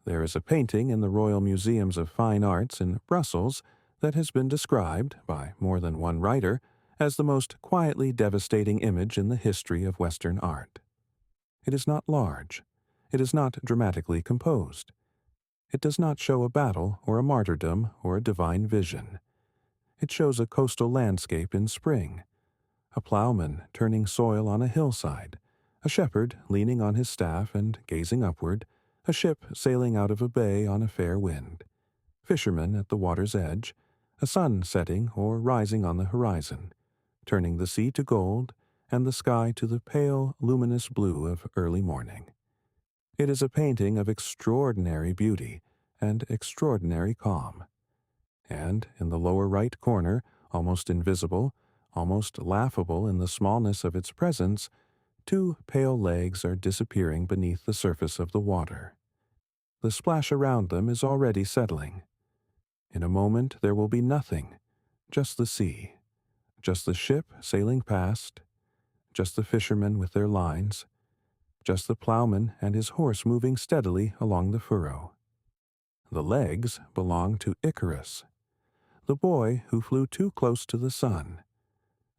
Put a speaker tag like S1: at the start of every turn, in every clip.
S1: There is a painting in the Royal Museums of Fine Arts in Brussels that has been described, by more than one writer, as the most quietly devastating image in the history of Western art. It is not large. It is not dramatically composed. It does not show a battle or a martyrdom or a divine vision. It shows a coastal landscape in spring, a ploughman turning soil on a hillside, a shepherd leaning on his staff and gazing upward, a ship sailing out of a bay on a fair wind, fishermen at the water's edge, a sun setting or rising on the horizon, turning the sea to gold and the sky to the pale, luminous blue of early morning. It is a painting of extraordinary beauty and extraordinary calm. And in the lower right corner, almost invisible, almost laughable in the smallness of its presence, two pale legs are disappearing beneath the surface of the water. The splash around them is already settling. In a moment there will be nothing, just the sea, just the ship sailing past, just the fishermen with their lines, just the ploughman and his horse moving steadily along the furrow. The legs belong to Icarus, the boy who flew too close to the sun,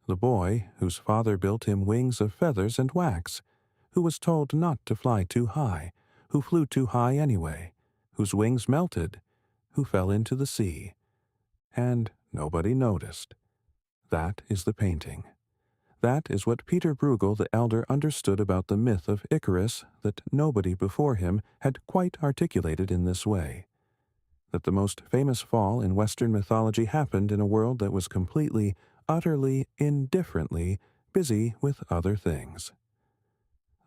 S1: the boy whose father built him wings of feathers and wax, who was told not to fly too high, who flew too high anyway, whose wings melted, who fell into the sea. And nobody noticed. That is the painting. That is what Pieter Bruegel the Elder understood about the myth of Icarus that nobody before him had quite articulated in this way. That the most famous fall in Western mythology happened in a world that was completely, utterly, indifferently busy with other things.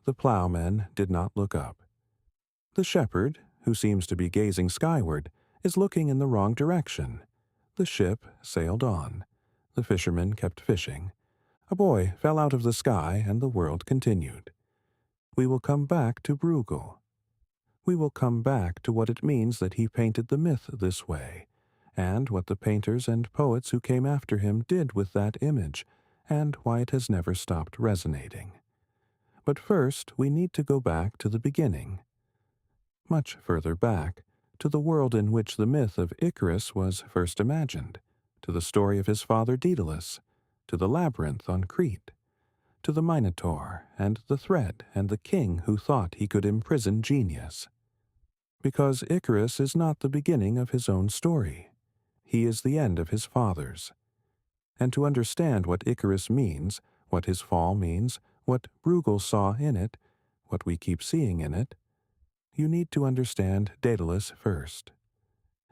S1: The ploughman did not look up. The shepherd, who seems to be gazing skyward, is looking in the wrong direction. The ship sailed on. The fisherman kept fishing. A boy fell out of the sky, and the world continued. We will come back to Bruegel. We will come back to what it means that he painted the myth this way, and what the painters and poets who came after him did with that image, and why it has never stopped resonating. But first we need to go back to the beginning. Much further back, to the world in which the myth of Icarus was first imagined, to the story of his father Daedalus, to the labyrinth on Crete, to the Minotaur and the thread and the king who thought he could imprison genius. Because Icarus is not the beginning of his own story. He is the end of his father's. And to understand what Icarus means, what his fall means, what Bruegel saw in it, what we keep seeing in it, you need to understand Daedalus first.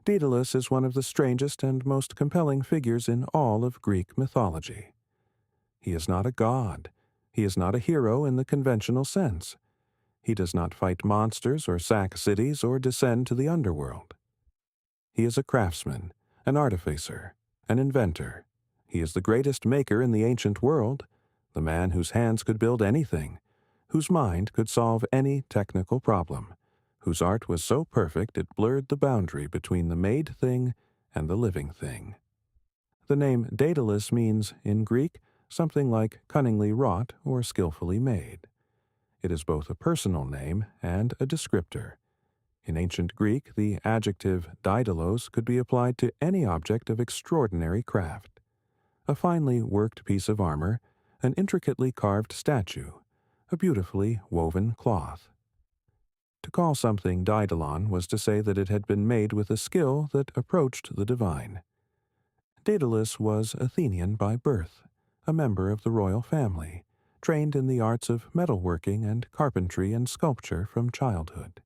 S1: Daedalus is one of the strangest and most compelling figures in all of Greek mythology. He is not a god. He is not a hero in the conventional sense. He does not fight monsters or sack cities or descend to the underworld. He is a craftsman, an artificer, an inventor. He is the greatest maker in the ancient world, the man whose hands could build anything, whose mind could solve any technical problem, whose art was so perfect it blurred the boundary between the made thing and the living thing. The name Daedalus means, in Greek, something like cunningly wrought or skillfully made. It is both a personal name and a descriptor. In ancient Greek, the adjective Daedalos could be applied to any object of extraordinary craft. A finely worked piece of armor, an intricately carved statue, a beautifully woven cloth. To call something Daedalon was to say that it had been made with a skill that approached the divine. Daedalus was Athenian by birth, a member of the royal family, trained in the arts of metalworking and carpentry and sculpture from childhood.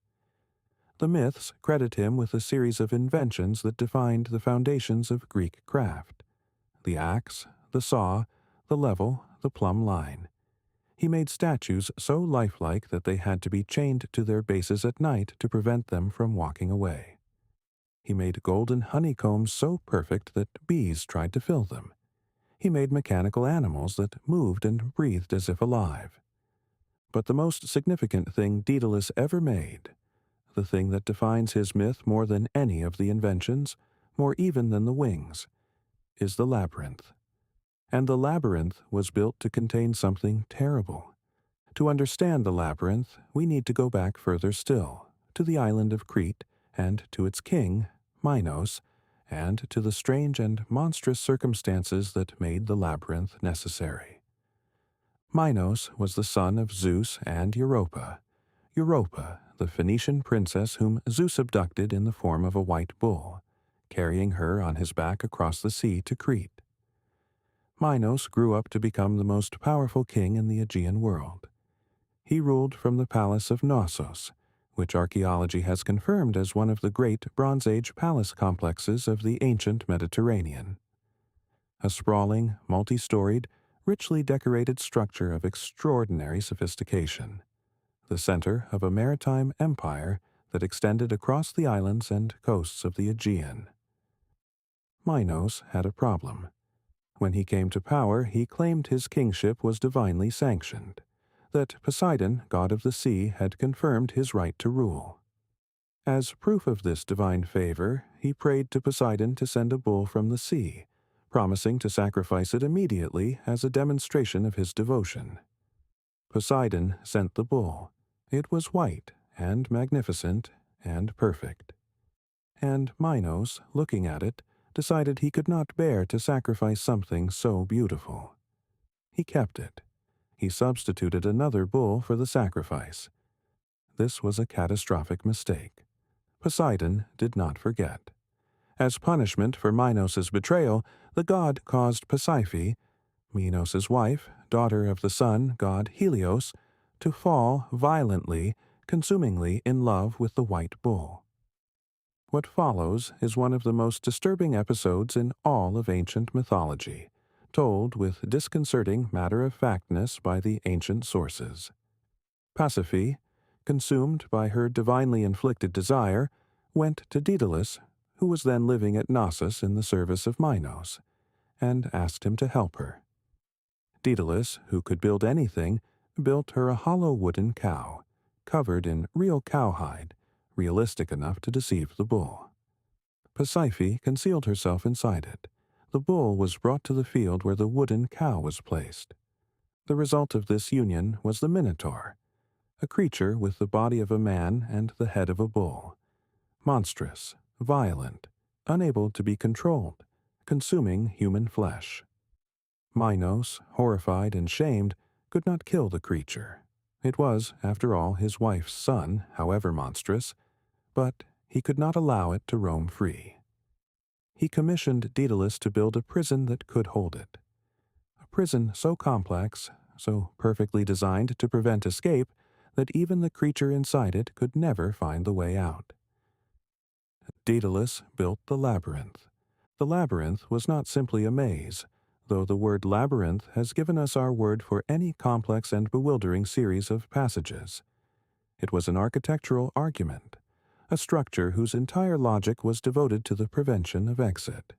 S1: The myths credit him with a series of inventions that defined the foundations of Greek craft: the axe, the saw, the level, the plumb line. He made statues so lifelike that they had to be chained to their bases at night to prevent them from walking away. He made golden honeycombs so perfect that bees tried to fill them. He made mechanical animals that moved and breathed as if alive. But the most significant thing Daedalus ever made, the thing that defines his myth more than any of the inventions, more even than the wings, is the labyrinth. And the labyrinth was built to contain something terrible. To understand the labyrinth, we need to go back further still, to the island of Crete and to its king, Minos, and to the strange and monstrous circumstances that made the labyrinth necessary. Minos was the son of Zeus and Europa. Europa, the Phoenician princess whom Zeus abducted in the form of a white bull, carrying her on his back across the sea to Crete. Minos grew up to become the most powerful king in the Aegean world. He ruled from the palace of Knossos, which archaeology has confirmed as one of the great Bronze Age palace complexes of the ancient Mediterranean. A sprawling, multi-storied, richly decorated structure of extraordinary sophistication, the center of a maritime empire that extended across the islands and coasts of the Aegean. Minos had a problem. When he came to power, he claimed his kingship was divinely sanctioned, that Poseidon, god of the sea, had confirmed his right to rule. As proof of this divine favor, he prayed to Poseidon to send a bull from the sea, promising to sacrifice it immediately as a demonstration of his devotion. Poseidon sent the bull. It was white and magnificent and perfect. And Minos, looking at it, decided he could not bear to sacrifice something so beautiful. He kept it. He substituted another bull for the sacrifice. This was a catastrophic mistake. Poseidon did not forget. As punishment for Minos' betrayal, the god caused Pasiphae, Minos' wife, daughter of the sun god Helios, to fall violently, consumingly in love with the white bull. What follows is one of the most disturbing episodes in all of ancient mythology, told with disconcerting matter-of-factness by the ancient sources. Pasiphae, consumed by her divinely inflicted desire, went to Daedalus, who was then living at Knossos in the service of Minos, and asked him to help her. Daedalus, who could build anything, built her a hollow wooden cow, covered in real cowhide, realistic enough to deceive the bull. Pasiphae concealed herself inside it. The bull was brought to the field where the wooden cow was placed. The result of this union was the Minotaur, a creature with the body of a man and the head of a bull, monstrous, violent, unable to be controlled, consuming human flesh. Minos, horrified and shamed, could not kill the creature. It was, after all, his wife's son, however monstrous, but he could not allow it to roam free. He commissioned Daedalus to build a prison that could hold it. A prison so complex, so perfectly designed to prevent escape, that even the creature inside it could never find the way out. Daedalus built the labyrinth. The labyrinth was not simply a maze, though the word labyrinth has given us our word for any complex and bewildering series of passages. It was an architectural argument, a structure whose entire logic was devoted to the prevention of exit.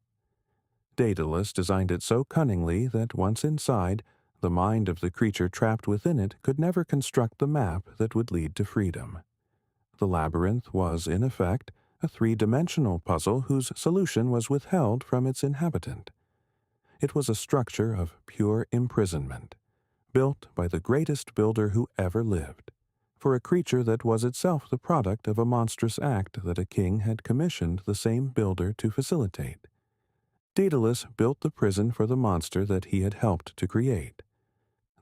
S1: Daedalus designed it so cunningly that once inside, the mind of the creature trapped within it could never construct the map that would lead to freedom. The labyrinth was, in effect, a three-dimensional puzzle whose solution was withheld from its inhabitant. It was a structure of pure imprisonment, built by the greatest builder who ever lived, for a creature that was itself the product of a monstrous act that a king had commissioned the same builder to facilitate. Daedalus built the prison for the monster that he had helped to create.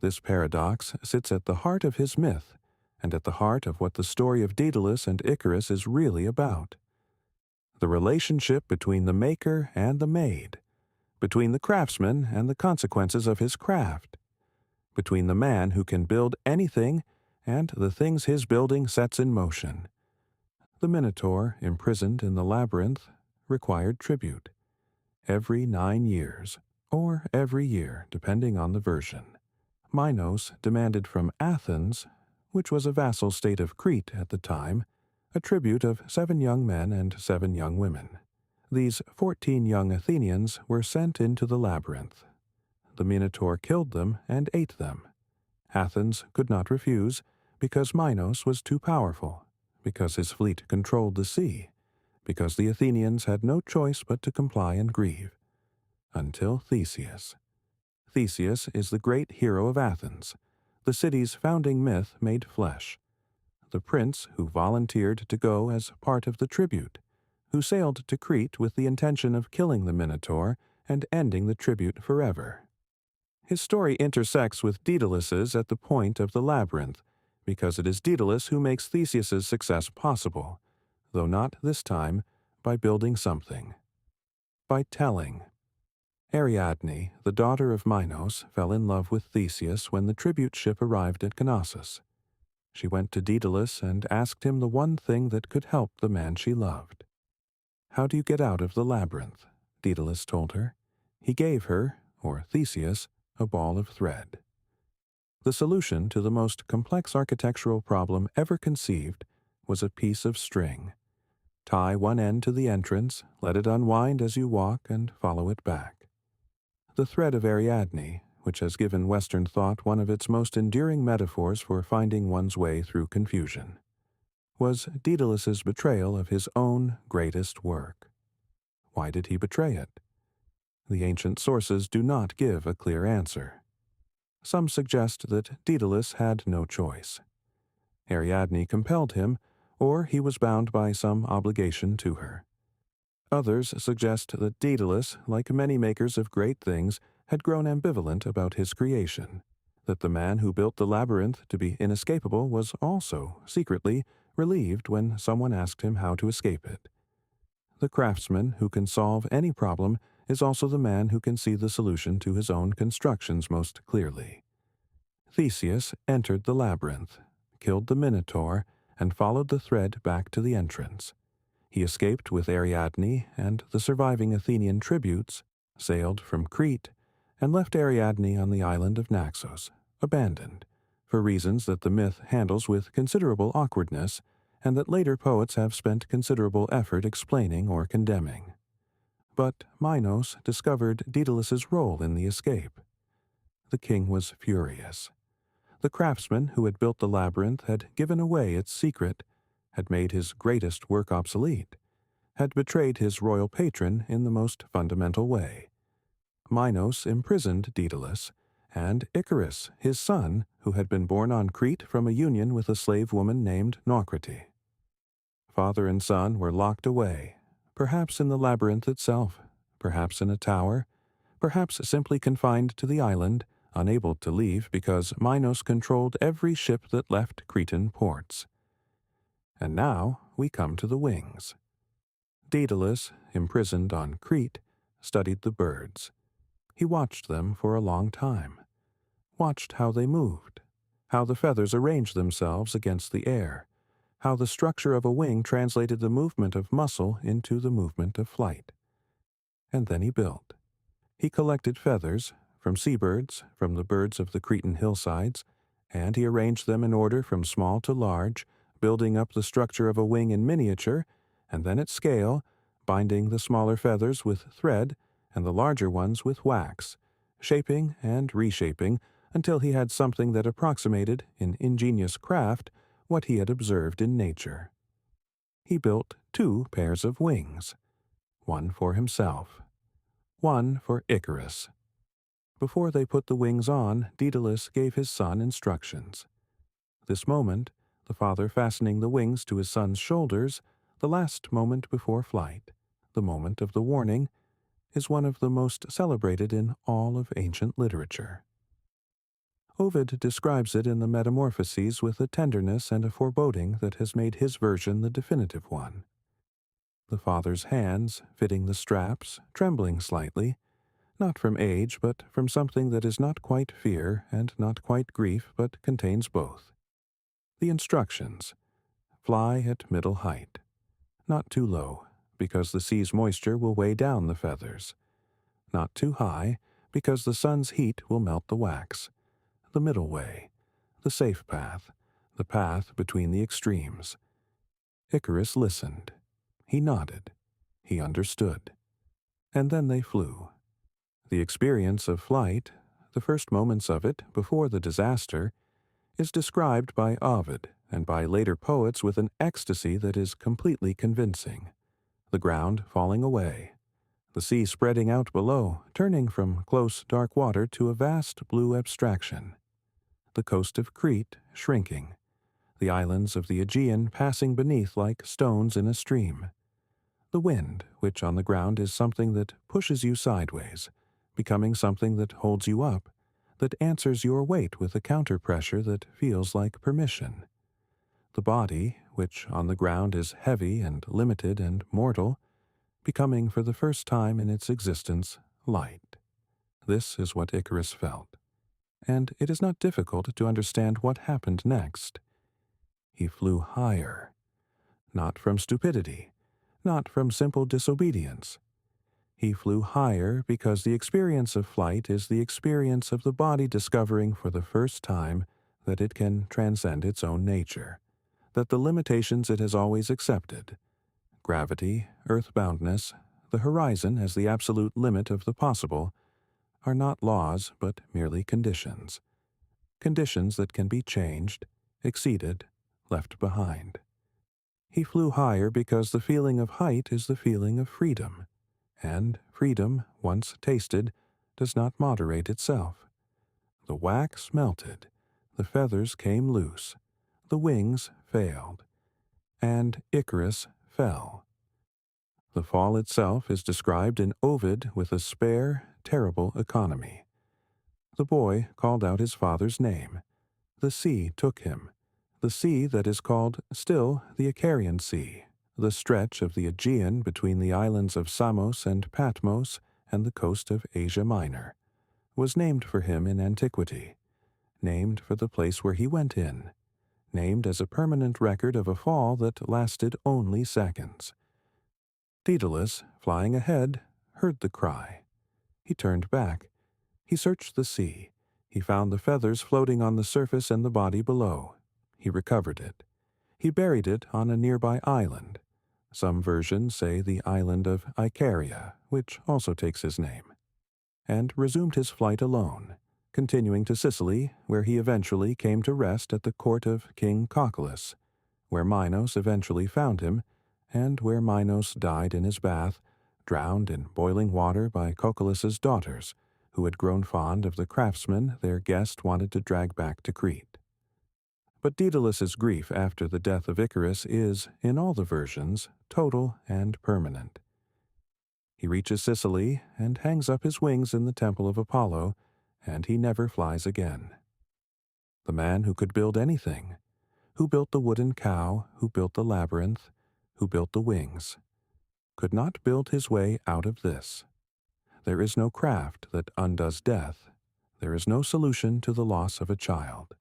S1: This paradox sits at the heart of his myth, and at the heart of what the story of Daedalus and Icarus is really about. The relationship between the maker and the made, between the craftsman and the consequences of his craft, between the man who can build anything and the things his building sets in motion. The Minotaur, imprisoned in the labyrinth, required tribute. Every 9 years, or every year, depending on the version, Minos demanded from Athens, which was a vassal state of Crete at the time, a tribute of 7 young men and 7 young women. These 14 young Athenians were sent into the labyrinth. The Minotaur killed them and ate them. Athens could not refuse, because Minos was too powerful, because his fleet controlled the sea, because the Athenians had no choice but to comply and grieve. Until Theseus. Theseus is the great hero of Athens, the city's founding myth made flesh. the prince who volunteered to go as part of the tribute, who sailed to Crete with the intention of killing the Minotaur and ending the tribute forever. His story intersects with Daedalus's at the point of the labyrinth, because it is Daedalus who makes Theseus's success possible, though not this time by building something. By telling. Ariadne, the daughter of Minos, fell in love with Theseus when the tribute ship arrived at Knossos. She went to Daedalus and asked him the one thing that could help the man she loved. "How do you get out of the labyrinth?" Daedalus told her. He gave her, or Theseus, a ball of thread. The solution to the most complex architectural problem ever conceived was a piece of string. Tie one end to the entrance, let it unwind as you walk, and follow it back. The thread of Ariadne, which has given Western thought one of its most enduring metaphors for finding one's way through confusion, was Daedalus's betrayal of his own greatest work. Why did he betray it? The ancient sources do not give a clear answer. Some suggest that Daedalus had no choice. Ariadne compelled him, or he was bound by some obligation to her. Others suggest that Daedalus, like many makers of great things, had grown ambivalent about his creation, that the man who built the labyrinth to be inescapable was also, secretly, relieved when someone asked him how to escape it. The craftsman who can solve any problem is also the man who can see the solution to his own constructions most clearly. Theseus entered the labyrinth, killed the Minotaur, and followed the thread back to the entrance. He escaped with Ariadne and the surviving Athenian tributes, sailed from Crete, and left Ariadne on the island of Naxos, abandoned, for reasons that the myth handles with considerable awkwardness and that later poets have spent considerable effort explaining or condemning. But Minos discovered Daedalus's role in the escape. The king was furious. The craftsman who had built the labyrinth had given away its secret, had made his greatest work obsolete, had betrayed his royal patron in the most fundamental way. Minos imprisoned Daedalus, and Icarus, his son, who had been born on Crete from a union with a slave woman named Naucrite. Father and son were locked away, perhaps in the labyrinth itself, perhaps in a tower, perhaps simply confined to the island, unable to leave because Minos controlled every ship that left Cretan ports. And now we come to the wings. Daedalus, imprisoned on Crete, studied the birds. He watched them for a long time, watched how they moved, how the feathers arranged themselves against the air, how the structure of a wing translated the movement of muscle into the movement of flight. And then he built. He collected feathers from seabirds, from the birds of the Cretan hillsides, and he arranged them in order from small to large, building up the structure of a wing in miniature, and then at scale, binding the smaller feathers with thread and the larger ones with wax, shaping and reshaping until he had something that approximated, in ingenious craft, what he had observed in nature. He built 2 pairs of wings, one for himself, one for Icarus. Before they put the wings on, Daedalus gave his son instructions. This moment, the father fastening the wings to his son's shoulders, the last moment before flight, the moment of the warning, is one of the most celebrated in all of ancient literature. Ovid describes it in the Metamorphoses with a tenderness and a foreboding that has made his version the definitive one. The father's hands, fitting the straps, trembling slightly, not from age, but from something that is not quite fear and not quite grief, but contains both. The instructions: fly at middle height, not too low, because the sea's moisture will weigh down the feathers, not too high, because the sun's heat will melt the wax, the middle way, the safe path, the path between the extremes. Icarus listened. He nodded. He understood. And then they flew. The experience of flight, the first moments of it before the disaster, is described by Ovid and by later poets with an ecstasy that is completely convincing. The ground falling away, the sea spreading out below, turning from close dark water to a vast blue abstraction, the coast of Crete shrinking, the islands of the Aegean passing beneath like stones in a stream. The wind, which on the ground is something that pushes you sideways, becoming something that holds you up, that answers your weight with a counter-pressure that feels like permission. The body, which on the ground is heavy and limited and mortal, becoming for the first time in its existence light. This is what Icarus felt, and it is not difficult to understand what happened next. He flew higher, not from stupidity, not from simple disobedience. He flew higher because the experience of flight is the experience of the body discovering for the first time that it can transcend its own nature, that the limitations it has always accepted, gravity, earthboundness, the horizon as the absolute limit of the possible, are not laws but merely conditions. Conditions that can be changed, exceeded, left behind. He flew higher because the feeling of height is the feeling of freedom, and freedom, once tasted, does not moderate itself. The wax melted, the feathers came loose, the wings failed, and Icarus fell. The fall itself is described in Ovid with a spare, terrible economy. The boy called out his father's name. The sea took him, the sea that is called still the Icarian Sea, the stretch of the Aegean between the islands of Samos and Patmos and the coast of Asia Minor, was named for him in antiquity, named for the place where he went in, named as a permanent record of a fall that lasted only seconds. Daedalus, flying ahead, heard the cry. He turned back. He searched the sea. He found the feathers floating on the surface and the body below. He recovered it. He buried it on a nearby island. Some versions say the island of Icaria, which also takes his name, and resumed his flight alone, continuing to Sicily, where he eventually came to rest at the court of King Caucasus, where Minos eventually found him, and where Minos died in his bath, drowned in boiling water by Caucasus's daughters, who had grown fond of the craftsman their guest wanted to drag back to Crete. But Daedalus's grief after the death of Icarus is, in all the versions, total and permanent. He reaches Sicily and hangs up his wings in the temple of Apollo, and he never flies again. The man who could build anything, who built the wooden cow, who built the labyrinth, who built the wings, could not build his way out of this. There is no craft that undoes death. There is no solution to the loss of a child.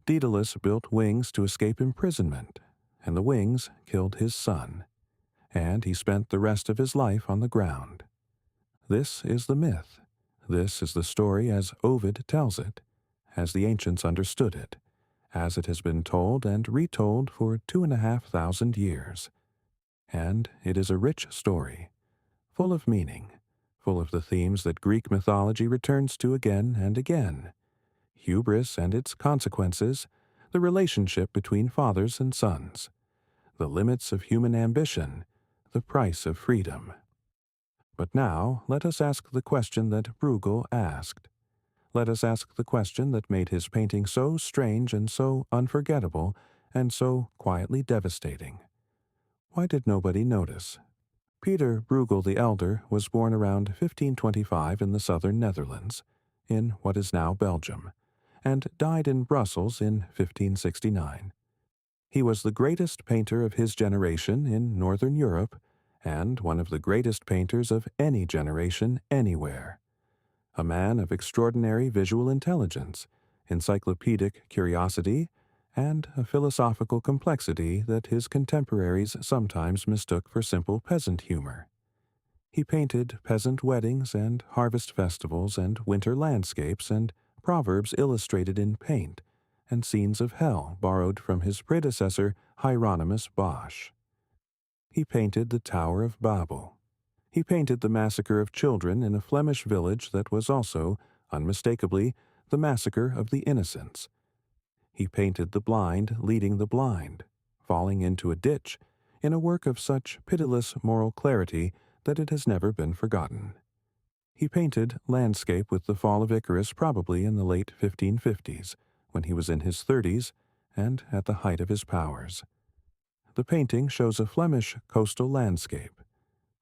S1: Daedalus built wings to escape imprisonment, and the wings killed his son, and he spent the rest of his life on the ground. This is the myth. This is the story as Ovid tells it, as the ancients understood it, as it has been told and retold for 2,500 years. And it is a rich story, full of meaning, full of the themes that Greek mythology returns to again and again: hubris and its consequences, the relationship between fathers and sons, the limits of human ambition, the price of freedom. But now let us ask the question that Bruegel asked. Let us ask the question that made his painting so strange and so unforgettable and so quietly devastating. Why did nobody notice? Pieter Bruegel the Elder was born around 1525 in the southern Netherlands, in what is now Belgium, and died in Brussels in 1569. He was the greatest painter of his generation in Northern Europe, and one of the greatest painters of any generation anywhere. A man of extraordinary visual intelligence, encyclopedic curiosity, and a philosophical complexity that his contemporaries sometimes mistook for simple peasant humor. He painted peasant weddings and harvest festivals and winter landscapes and proverbs illustrated in paint, and scenes of hell borrowed from his predecessor Hieronymus Bosch. He painted the Tower of Babel. He painted the massacre of children in a Flemish village that was also, unmistakably, the massacre of the innocents. He painted the blind leading the blind, falling into a ditch, in a work of such pitiless moral clarity that it has never been forgotten. He painted landscape with the Fall of Icarus probably in the late 1550s, when he was in his 30s, and at the height of his powers. The painting shows a Flemish coastal landscape,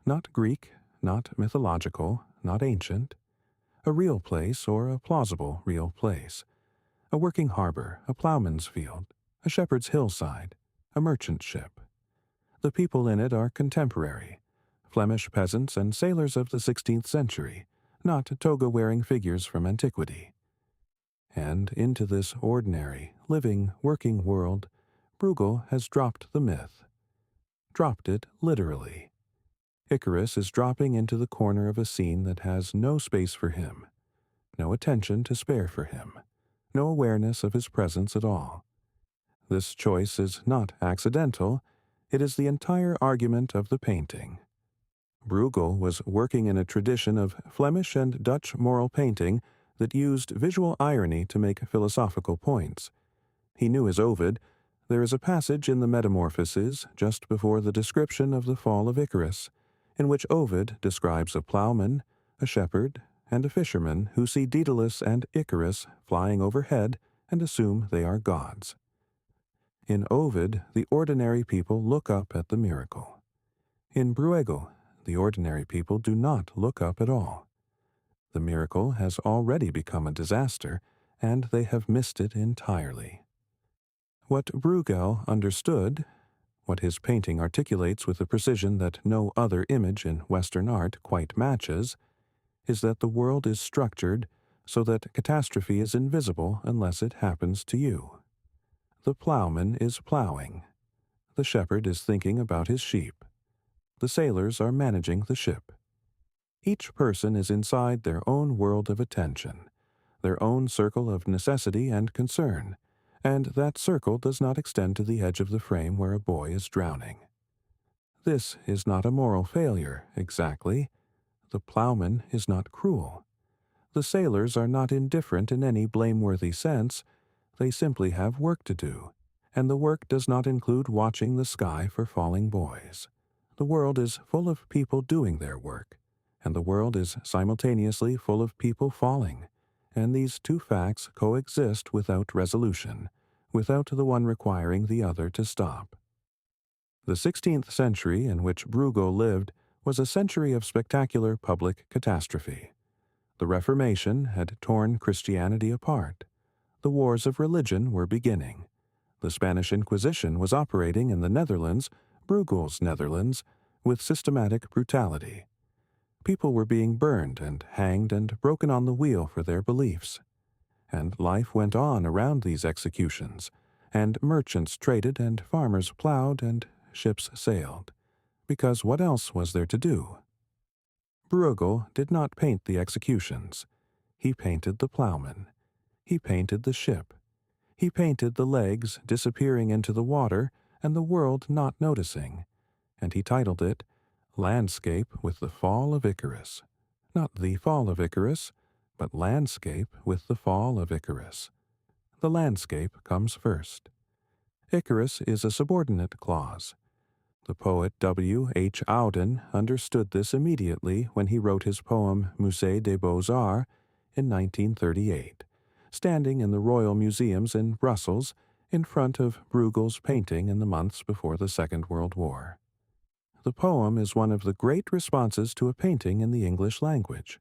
S1: not Greek, not mythological, not ancient, a real place or a plausible real place, a working harbor, a ploughman's field, a shepherd's hillside, a merchant ship. The people in it are contemporary, Flemish peasants and sailors of the 16th century, not toga-wearing figures from antiquity. And into this ordinary, living, working world, Bruegel has dropped the myth. Dropped it literally. Icarus is dropping into the corner of a scene that has no space for him, no attention to spare for him, no awareness of his presence at all. This choice is not accidental, it is the entire argument of the painting. Bruegel was working in a tradition of Flemish and Dutch moral painting that used visual irony to make philosophical points. He knew his Ovid. There is a passage in the Metamorphoses, just before the description of the Fall of Icarus, in which Ovid describes a ploughman, a shepherd, and a fisherman who see Daedalus and Icarus flying overhead and assume they are gods. In Ovid, the ordinary people look up at the miracle. In Bruegel, the ordinary people do not look up at all. The miracle has already become a disaster, and they have missed it entirely. What Bruegel understood, what his painting articulates with a precision that no other image in Western art quite matches, is that the world is structured so that catastrophe is invisible unless it happens to you. The ploughman is ploughing. The shepherd is thinking about his sheep. The sailors are managing the ship. Each person is inside their own world of attention, their own circle of necessity and concern, and that circle does not extend to the edge of the frame where a boy is drowning. This is not a moral failure, exactly. The ploughman is not cruel. The sailors are not indifferent in any blameworthy sense. They simply have work to do, and the work does not include watching the sky for falling boys. The world is full of people doing their work, and the world is simultaneously full of people falling, and these two facts coexist without resolution, without the one requiring the other to stop. The 16th century in which Bruegel lived was a century of spectacular public catastrophe. The Reformation had torn Christianity apart. The wars of religion were beginning. The Spanish Inquisition was operating in the Netherlands, Bruegel's Netherlands, with systematic brutality. People were being burned and hanged and broken on the wheel for their beliefs. And life went on around these executions, and merchants traded and farmers plowed and ships sailed. Because what else was there to do? Bruegel did not paint the executions. He painted the ploughman. He painted the ship. He painted the legs disappearing into the water and the world not noticing, and he titled it Landscape with the Fall of Icarus. Not the Fall of Icarus, but Landscape with the Fall of Icarus. The landscape comes first. Icarus is a subordinate clause. The poet W. H. Auden understood this immediately when he wrote his poem Musée des Beaux Arts in 1938, standing in the Royal Museums in Brussels in front of Bruegel's painting in the months before the Second World War. The poem is one of the great responses to a painting in the English language.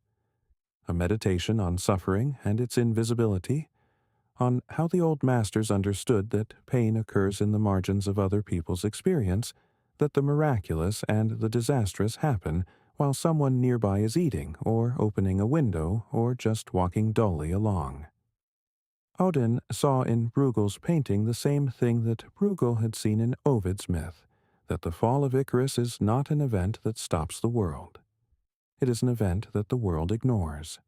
S1: A meditation on suffering and its invisibility, on how the old masters understood that pain occurs in the margins of other people's experience, that the miraculous and the disastrous happen while someone nearby is eating or opening a window or just walking dully along. Auden saw in Bruegel's painting the same thing that Bruegel had seen in Ovid's myth, that the fall of Icarus is not an event that stops the world. It is an event that the world ignores.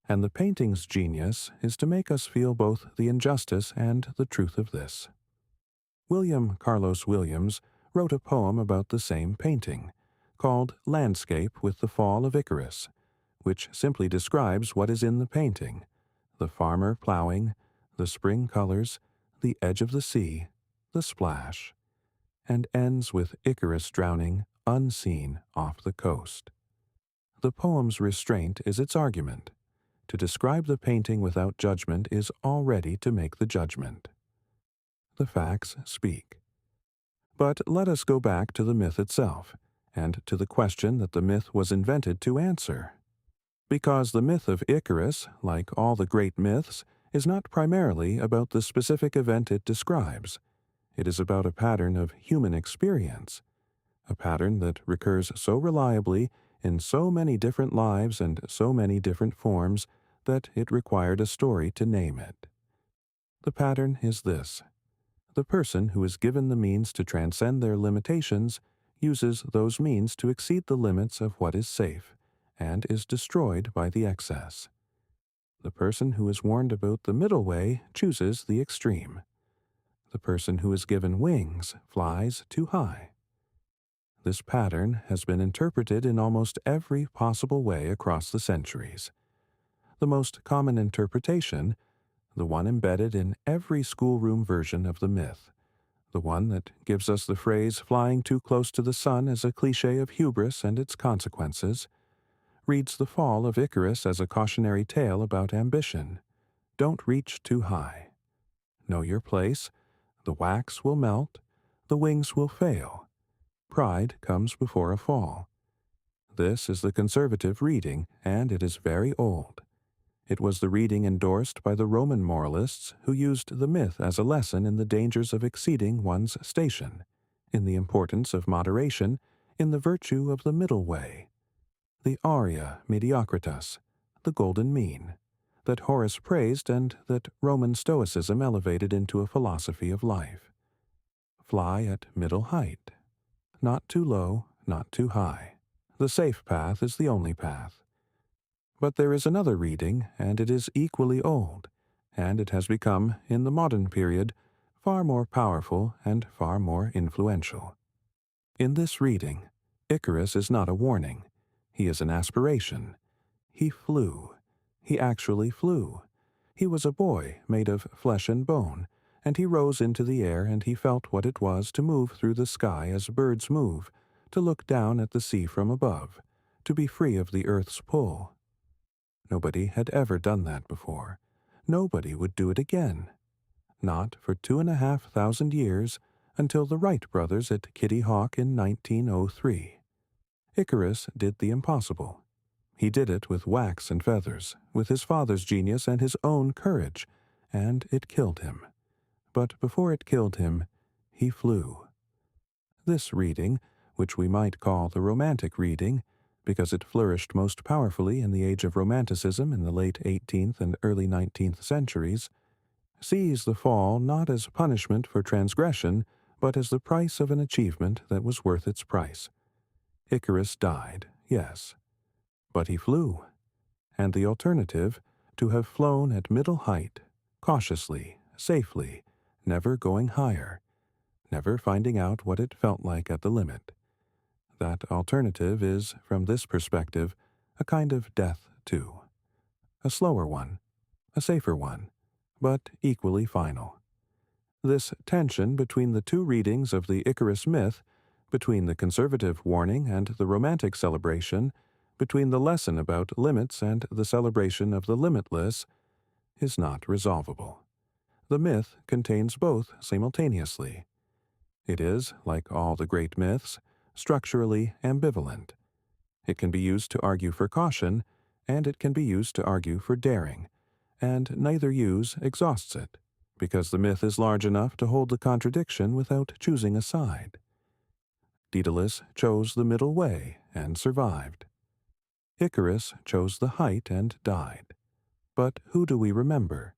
S1: And the painting's genius is to make us feel both the injustice and the truth of this. William Carlos Williams wrote a poem about the same painting, called Landscape with the Fall of Icarus, which simply describes what is in the painting: the farmer plowing, the spring colors, the edge of the sea, the splash, and ends with Icarus drowning unseen off the coast. The poem's restraint is its argument. To describe the painting without judgment is already to make the judgment. The facts speak. But let us go back to the myth itself, and to the question that the myth was invented to answer. Because the myth of Icarus, like all the great myths, is not primarily about the specific event it describes. It is about a pattern of human experience, a pattern that recurs so reliably in so many different lives and so many different forms that it required a story to name it. The pattern is this. The person who is given the means to transcend their limitations uses those means to exceed the limits of what is safe, and is destroyed by the excess. The person who is warned about the middle way chooses the extreme. The person who is given wings flies too high. This pattern has been interpreted in almost every possible way across the centuries. The most common interpretation, the one embedded in every schoolroom version of the myth, the one that gives us the phrase flying too close to the sun as a cliché of hubris and its consequences, reads the fall of Icarus as a cautionary tale about ambition. Don't reach too high. Know your place. The wax will melt. The wings will fail. Pride comes before a fall. This is the conservative reading, and it is very old. It was the reading endorsed by the Roman moralists who used the myth as a lesson in the dangers of exceeding one's station, in the importance of moderation, in the virtue of the middle way. The aurea mediocritas, the golden mean, that Horace praised and that Roman Stoicism elevated into a philosophy of life. Fly at middle height. Not too low, not too high. The safe path is the only path. But there is another reading, and it is equally old, and it has become, in the modern period, far more powerful and far more influential. In this reading, Icarus is not a warning. He is an aspiration. He flew. He actually flew. He was a boy made of flesh and bone, and he rose into the air and he felt what it was to move through the sky as birds move, to look down at the sea from above, to be free of the earth's pull. Nobody had ever done that before. Nobody would do it again. Not for 2,500 years, until the Wright brothers at Kitty Hawk in 1903. Icarus did the impossible. He did it with wax and feathers, with his father's genius and his own courage, and it killed him. But before it killed him, he flew. This reading, which we might call the Romantic reading, because it flourished most powerfully in the age of Romanticism in the late 18th and early 19th centuries, sees the fall not as punishment for transgression, but as the price of an achievement that was worth its price. Icarus died, yes, but he flew, and the alternative, to have flown at middle height, cautiously, safely, never going higher, never finding out what it felt like at the limit. That alternative is, from this perspective, a kind of death, too. A slower one, a safer one, but equally final. This tension between the two readings of the Icarus myth, between the conservative warning and the romantic celebration, between the lesson about limits and the celebration of the limitless, is not resolvable. The myth contains both simultaneously. It is, like all the great myths, structurally ambivalent. It can be used to argue for caution, and it can be used to argue for daring, and neither use exhausts it, because the myth is large enough to hold the contradiction without choosing a side. Daedalus chose the middle way and survived. Icarus chose the height and died. But who do we remember?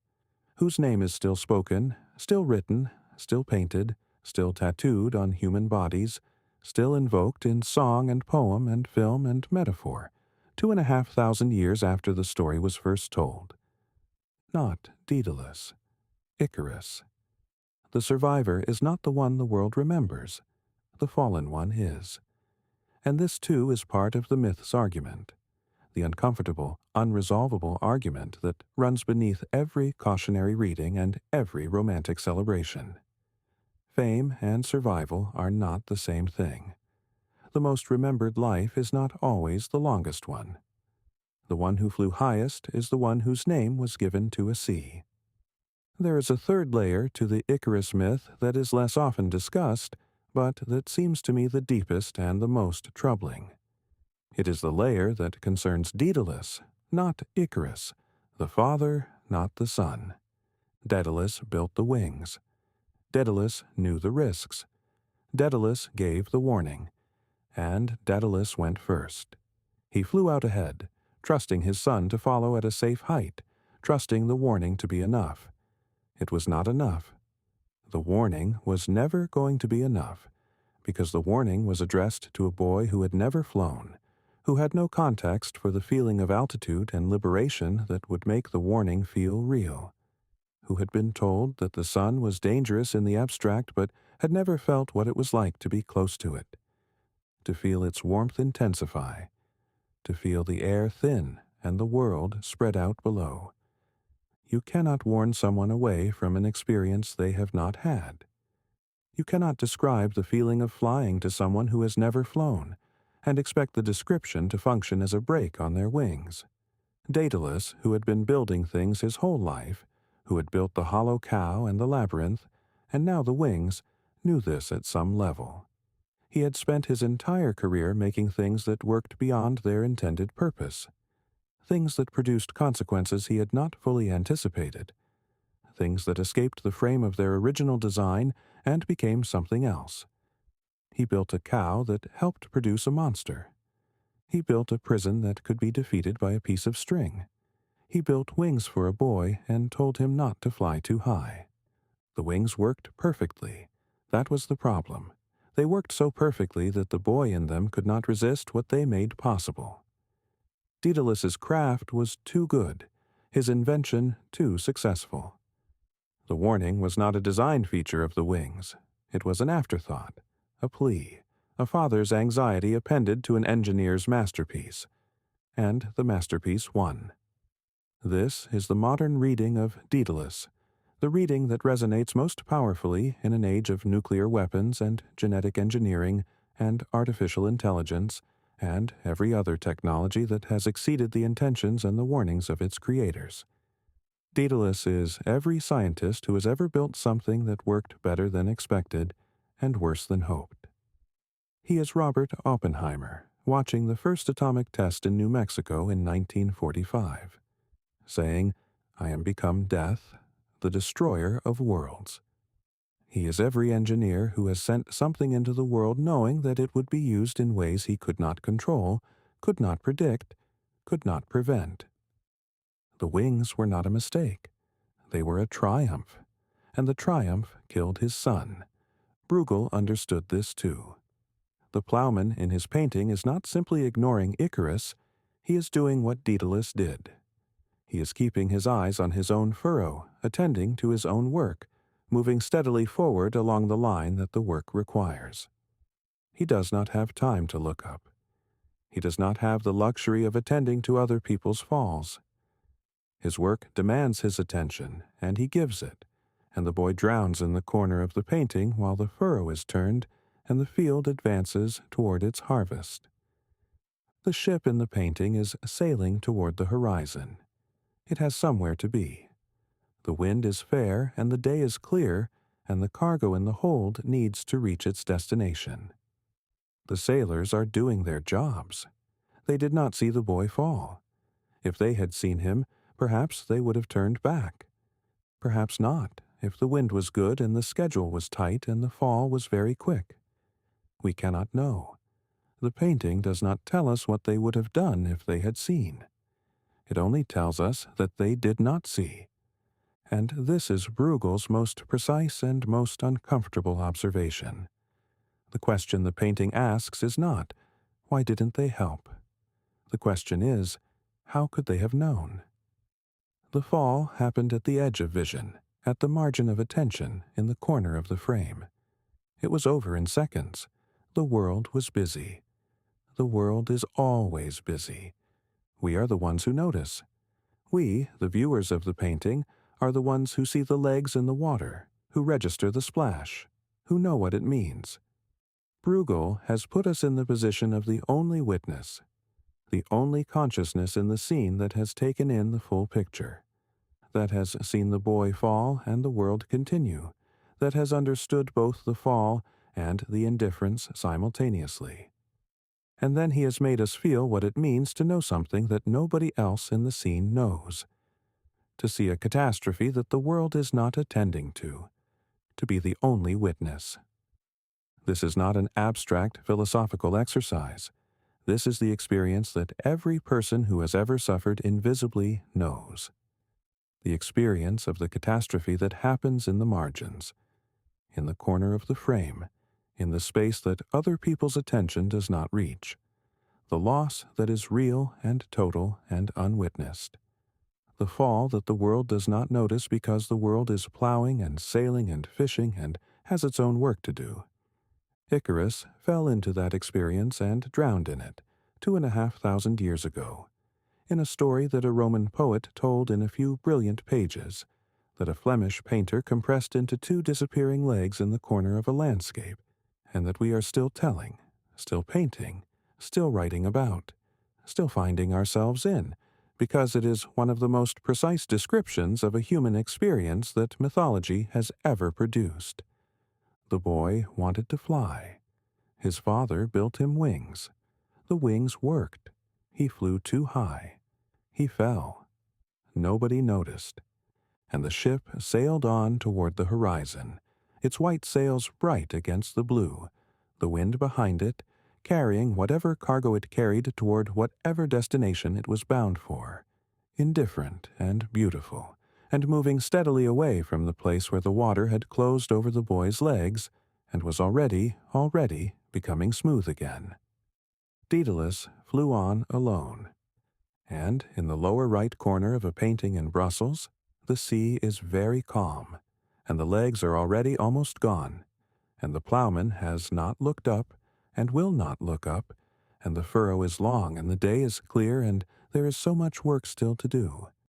S1: Whose name is still spoken, still written, still painted, still tattooed on human bodies, still invoked in song and poem and film and metaphor, 2,500 years after the story was first told? Not Daedalus. Icarus. The survivor is not the one the world remembers. The fallen one is. And this too is part of the myth's argument, the uncomfortable, unresolvable argument that runs beneath every cautionary reading and every romantic celebration. Fame and survival are not the same thing. The most remembered life is not always the longest one. The one who flew highest is the one whose name was given to a sea. There is a third layer to the Icarus myth that is less often discussed, but that seems to me the deepest and the most troubling. It is the layer that concerns Daedalus, not Icarus, the father, not the son. Daedalus built the wings. Daedalus knew the risks. Daedalus gave the warning. And Daedalus went first. He flew out ahead, trusting his son to follow at a safe height, trusting the warning to be enough. It was not enough. The warning was never going to be enough, because the warning was addressed to a boy who had never flown, who had no context for the feeling of altitude and liberation that would make the warning feel real, who had been told that the sun was dangerous in the abstract but had never felt what it was like to be close to it, to feel its warmth intensify, to feel the air thin and the world spread out below. You cannot warn someone away from an experience they have not had. You cannot describe the feeling of flying to someone who has never flown, and expect the description to function as a brake on their wings. Daedalus, who had been building things his whole life, who had built the hollow cow and the labyrinth, and now the wings, knew this at some level. He had spent his entire career making things that worked beyond their intended purpose, things that produced consequences he had not fully anticipated, things that escaped the frame of their original design and became something else. He built a cow that helped produce a monster. He built a prison that could be defeated by a piece of string. He built wings for a boy and told him not to fly too high. The wings worked perfectly. That was the problem. They worked so perfectly that the boy in them could not resist what they made possible. Daedalus's craft was too good, his invention too successful. The warning was not a design feature of the wings. It was an afterthought, a plea, a father's anxiety appended to an engineer's masterpiece. And the masterpiece won. This is the modern reading of Daedalus, the reading that resonates most powerfully in an age of nuclear weapons and genetic engineering and artificial intelligence and every other technology that has exceeded the intentions and the warnings of its creators. Daedalus is every scientist who has ever built something that worked better than expected and worse than hoped. He is Robert Oppenheimer, watching the first atomic test in New Mexico in 1945, saying, "I am become death, the destroyer of worlds." He is every engineer who has sent something into the world knowing that it would be used in ways he could not control, could not predict, could not prevent. The wings were not a mistake. They were a triumph, and the triumph killed his son. Bruegel understood this too. The ploughman in his painting is not simply ignoring Icarus, he is doing what Daedalus did. He is keeping his eyes on his own furrow, attending to his own work, moving steadily forward along the line that the work requires. He does not have time to look up. He does not have the luxury of attending to other people's falls. His work demands his attention, and he gives it, and the boy drowns in the corner of the painting while the furrow is turned and the field advances toward its harvest. The ship in the painting is sailing toward the horizon. It has somewhere to be. The wind is fair and the day is clear, and the cargo in the hold needs to reach its destination. The sailors are doing their jobs. They did not see the boy fall. If they had seen him, perhaps they would have turned back. Perhaps not, if the wind was good and the schedule was tight and the fall was very quick. We cannot know. The painting does not tell us what they would have done if they had seen. It only tells us that they did not see. And this is Bruegel's most precise and most uncomfortable observation. The question the painting asks is not, why didn't they help? The question is, how could they have known? The fall happened at the edge of vision, at the margin of attention, in the corner of the frame. It was over in seconds. The world was busy. The world is always busy. We are the ones who notice. We, the viewers of the painting, are the ones who see the legs in the water, who register the splash, who know what it means. Bruegel has put us in the position of the only witness, the only consciousness in the scene that has taken in the full picture. that has seen the boy fall and the world continue, that has understood both the fall and the indifference simultaneously. And then he has made us feel what it means to know something that nobody else in the scene knows, to see a catastrophe that the world is not attending to be the only witness. This is not an abstract philosophical exercise. This is the experience that every person who has ever suffered invisibly knows. The experience of the catastrophe that happens in the margins, in the corner of the frame, in the space that other people's attention does not reach. The loss that is real and total and unwitnessed. The fall that the world does not notice because the world is plowing and sailing and fishing and has its own work to do. Icarus fell into that experience and drowned in it 2,500 years ago, in a story that a Roman poet told in a few brilliant pages, that a Flemish painter compressed into 2 disappearing legs in the corner of a landscape, and that we are still telling, still painting, still writing about, still finding ourselves in, because it is one of the most precise descriptions of a human experience that mythology has ever produced. The boy wanted to fly. His father built him wings. The wings worked. He flew too high. He fell. Nobody noticed. And the ship sailed on toward the horizon, its white sails bright against the blue, the wind behind it, carrying whatever cargo it carried toward whatever destination it was bound for, indifferent and beautiful, and moving steadily away from the place where the water had closed over the boy's legs and was already becoming smooth again. Daedalus flew on alone, and in the lower right corner of a painting in Brussels, the sea is very calm, and the legs are already almost gone, and the ploughman has not looked up and will not look up, and the furrow is long and the day is clear and there is so much work still to do.